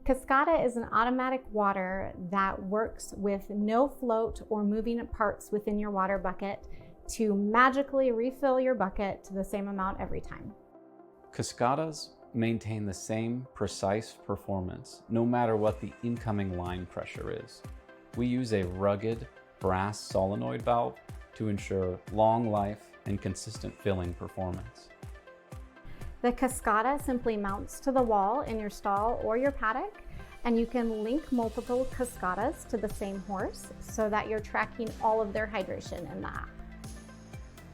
Cascada is an automatic water that works with no float or moving parts within your water bucket to magically refill your bucket to the same amount every time. Cascadas maintain the same precise performance no matter what the incoming line pressure is. We use a rugged brass solenoid valve to ensure long life and consistent filling performance. The Cascada simply mounts to the wall in your stall or your paddock, and you can link multiple Cascadas to the same horse so that you're tracking all of their hydration in the app.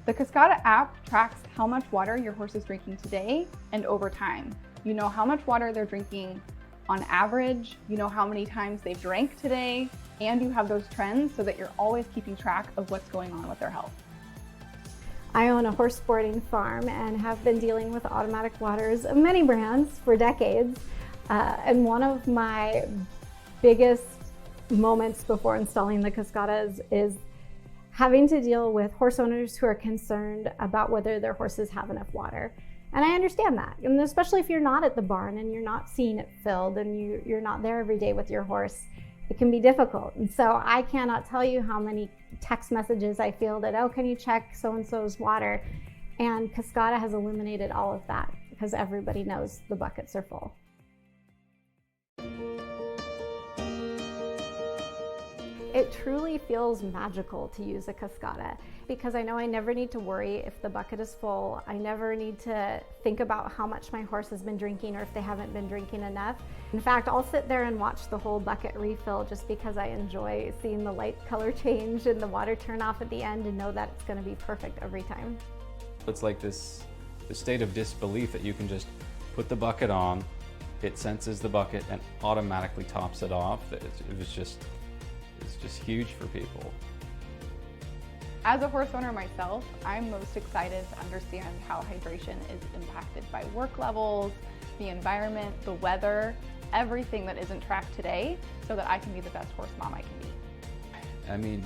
The Cascada app tracks how much water your horse is drinking today and over time. You know how much water they're drinking on average, you know how many times they've drank today, and you have those trends so that you're always keeping track of what's going on with their health. I own a horse boarding farm and have been dealing with automatic waters of many brands for decades. And one of my biggest moments before installing the Cascadas is having to deal with horse owners who are concerned about whether their horses have enough water. And I understand that, and especially if you're not at the barn and you're not seeing it filled and you're not there every day with your horse, it can be difficult. And so I cannot tell you how many text messages I feel that, oh, can you check so-and-so's water? And Cascada has eliminated all of that because everybody knows the buckets are full. It truly feels magical to use a Cascada because I know I never need to worry if the bucket is full. I never need to think about how much my horse has been drinking or if they haven't been drinking enough. In fact, I'll sit there and watch the whole bucket refill just because I enjoy seeing the light color change and the water turn off at the end and know that it's going to be perfect every time. It's like this state of disbelief that you can just put the bucket on, it senses the bucket and automatically tops it off. It's just huge for people. As a horse owner myself, I'm most excited to understand how hydration is impacted by work levels, the environment, the weather, everything that isn't tracked today so that I can be the best horse mom I can be. I mean,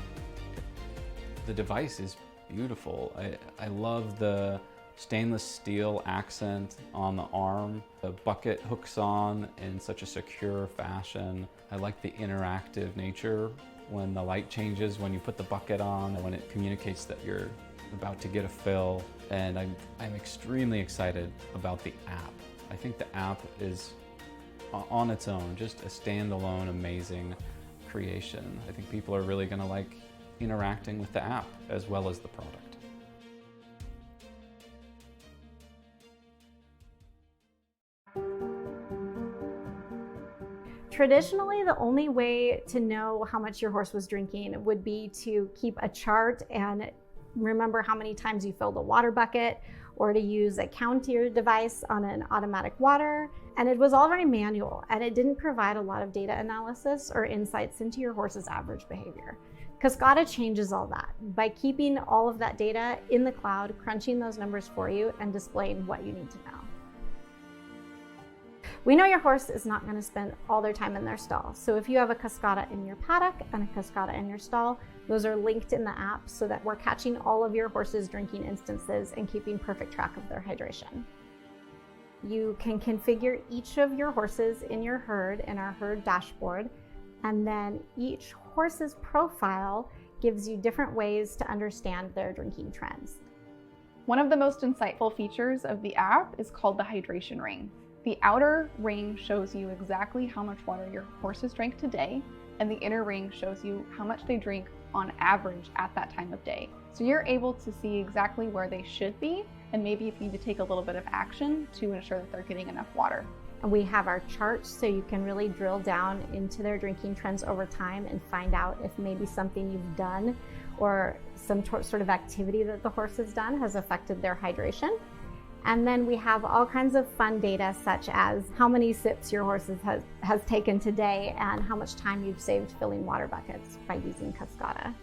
the device is beautiful. I love the stainless steel accent on the arm. The bucket hooks on in such a secure fashion. I like the interactive nature when the light changes, when you put the bucket on, when it communicates that you're about to get a fill. And I'm extremely excited about the app. I think the app is on its own, just a standalone, amazing creation. I think people are really gonna like interacting with the app as well as the product. Traditionally, the only way to know how much your horse was drinking would be to keep a chart and remember how many times you filled a water bucket, or to use a counter device on an automatic water. And it was all very manual, and it didn't provide a lot of data analysis or insights into your horse's average behavior. Cascada changes all that by keeping all of that data in the cloud, crunching those numbers for you, and displaying what you need to know. We know your horse is not going to spend all their time in their stall. So if you have a Cascada in your paddock and a Cascada in your stall, those are linked in the app so that we're catching all of your horse's drinking instances and keeping perfect track of their hydration. You can configure each of your horses in your herd in our herd dashboard, and then each horse's profile gives you different ways to understand their drinking trends. One of the most insightful features of the app is called the hydration ring. The outer ring shows you exactly how much water your horses drank today, and the inner ring shows you how much they drink on average at that time of day. So you're able to see exactly where they should be, and maybe if you need to take a little bit of action to ensure that they're getting enough water. And we have our charts so you can really drill down into their drinking trends over time and find out if maybe something you've done or some sort of activity that the horse has done has affected their hydration. And then we have all kinds of fun data, such as how many sips your horse has taken today and how much time you've saved filling water buckets by using Cascada.